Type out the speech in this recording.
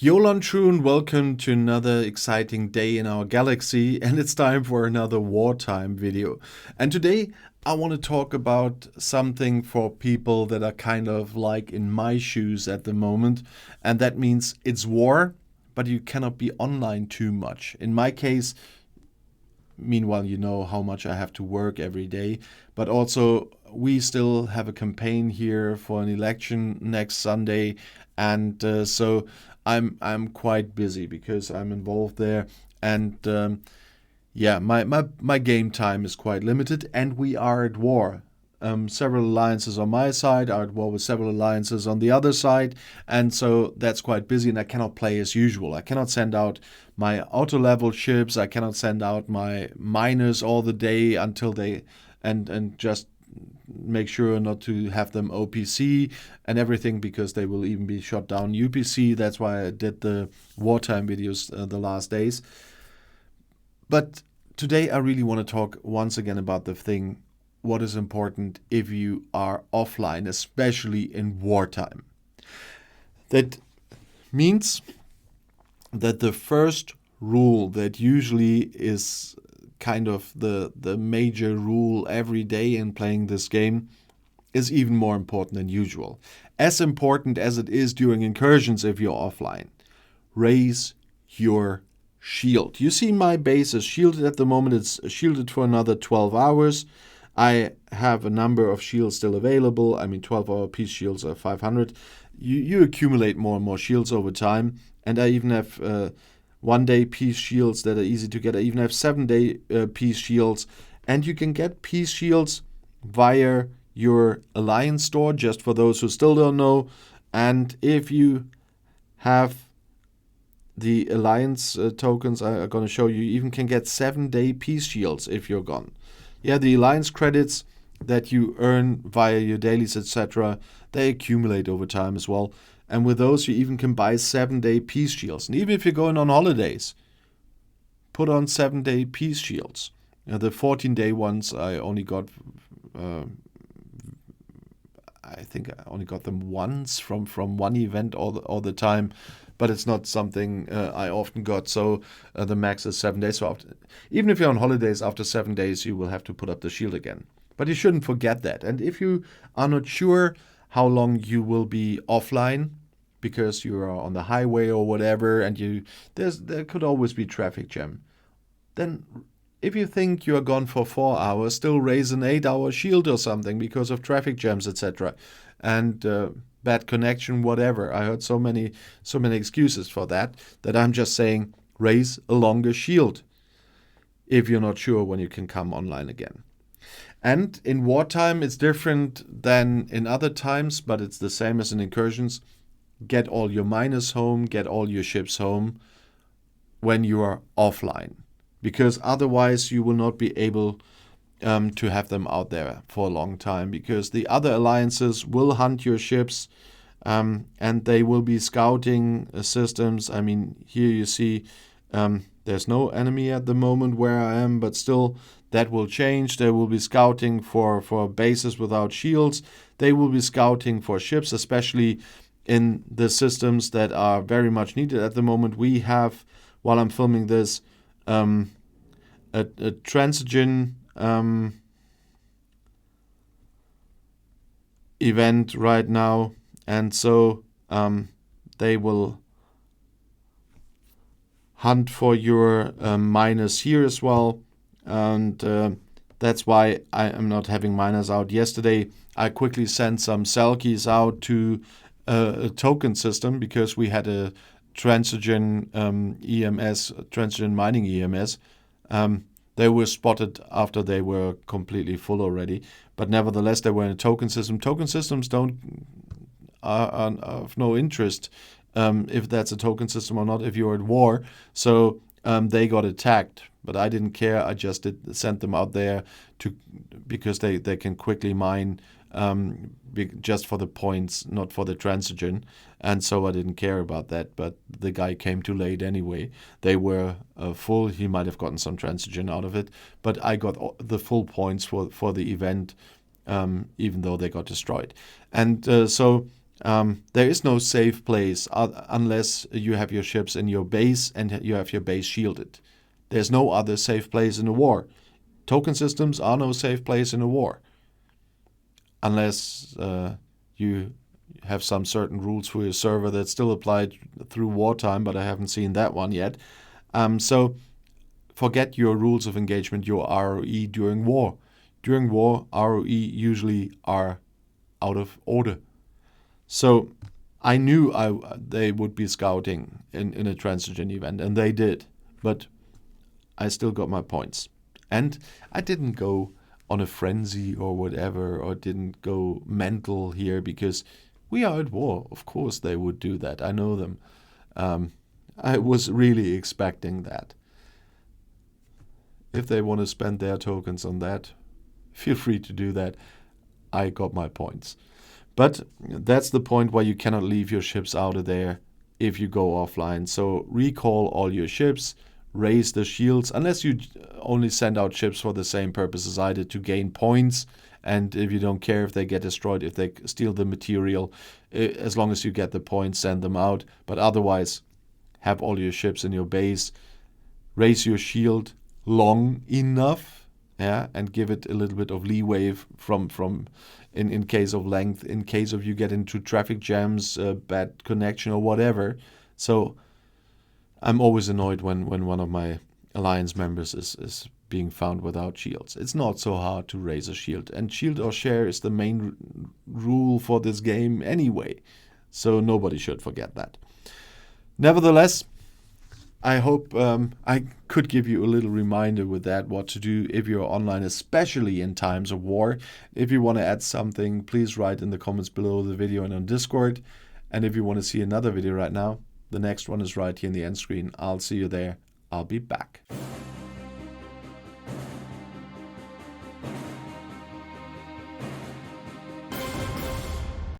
Yolan Trun, welcome to another exciting day in our galaxy, and it's time for another Wartime video. And today I want to talk about something for people that are kind of like in my shoes at the moment, and that means it's war, but you cannot be online too much. In my case, meanwhile, you know how much I have to work every day, but also we still have a campaign here for an election next Sunday, and so I'm quite busy because I'm involved there, and yeah, my game time is quite limited, and we are at war. Several alliances on my side are at war with several alliances on the other side, and so that's quite busy, and I cannot play as usual. I cannot send out my auto-level ships, I cannot send out my miners all the day until they, and just make sure not to have them OPC and everything, because they will even be shot down UPC. That's why I did the wartime videos the last days. But today I really want to talk once again about the thing, what is important if you are offline, especially in wartime. That means that the first rule that usually is kind of the major rule every day in playing this game is even more important than usual. As important as it is during incursions if you're offline. Raise your shield. You see my base is shielded at the moment. It's shielded for another 12 hours. I have a number of shields still available. 12-hour peace shields are 500. You accumulate more and more shields over time. And I even have one-day peace shields that are easy to get. I even have 7-day peace shields. And you can get peace shields via your alliance store, just for those who still don't know. And if you have the alliance tokens I'm going to show you, even can get 7-day peace shields if you're gone. Yeah, the alliance credits that you earn via your dailies, etc., they accumulate over time as well. And with those, you even can buy 7-day peace shields. And even if you're going on holidays, put on 7-day peace shields. The 14-day ones I only got, I think I only got them once from one event all the time. But it's not something I often got. So the max is 7 days. So even if you're on holidays, after 7 days, you will have to put up the shield again. But you shouldn't forget that. And if you are not sure how long you will be offline, because you are on the highway or whatever, and there could always be traffic jam, then if you think you are gone for 4 hours, still raise an 8-hour shield or something because of traffic jams, etc. And bad connection, whatever. I heard so many excuses for that I'm just saying raise a longer shield if you're not sure when you can come online again. And in wartime, it's different than in other times, but it's the same as in incursions. Get all your miners home, get all your ships home when you are offline, because otherwise you will not be able to have them out there for a long time, because the other alliances will hunt your ships, and they will be scouting systems. Here you see there's no enemy at the moment where I am, but still that will change. They will be scouting for bases without shields. They will be scouting for ships, especially in the systems that are very much needed at the moment. We have, while I'm filming this, a transigen event right now, and so they will hunt for your miners here as well, and that's why I am not having miners out. Yesterday I quickly sent some Selkies out to a token system, because we had a transigen EMS, transigen mining EMS. They were spotted after they were completely full already, but nevertheless they were in a token system. Token systems are of no interest if that's a token system or not if you're at war. So they got attacked, but I didn't care. I just sent them out there because they can quickly mine just for the points, not for the transigen. And so I didn't care about that, but the guy came too late anyway. They were full. He might have gotten some transigen out of it, but I got the full points for the event, even though they got destroyed. And so There is no safe place unless you have your ships in your base and you have your base shielded. There's no other safe place in a war. Token systems are no safe place in a war. Unless you have some certain rules for your server that still apply through Wartime, but I haven't seen that one yet. So forget your rules of engagement, your ROE during war. During war, ROE usually are out of order. So I knew they would be scouting in a transition event, and they did. But I still got my points. And I didn't go on a frenzy or whatever, or didn't go mental here, because we are at war. Of course they would do that. I know them. I was really expecting that. If they want to spend their tokens on that, feel free to do that. I got my points. But that's the point where you cannot leave your ships out of there if you go offline. So recall all your ships, raise the shields, unless you only send out ships for the same purpose as I did, to gain points. And if you don't care if they get destroyed, if they steal the material, as long as you get the points, send them out. But otherwise, have all your ships in your base, raise your shield long enough, yeah, and give it a little bit of leeway from in case of length, in case of you get into traffic jams, bad connection or whatever. So I'm always annoyed when one of my alliance members is being found without shields. It's not so hard to raise a shield, and shield or share is the main rule for this game anyway, so nobody should forget that. Nevertheless, I hope I could give you a little reminder with that, what to do if you're online, especially in times of war. If you want to add something, please write in the comments below the video and on Discord. And if you want to see another video right now, the next one is right here in the end screen. I'll see you there. I'll be back.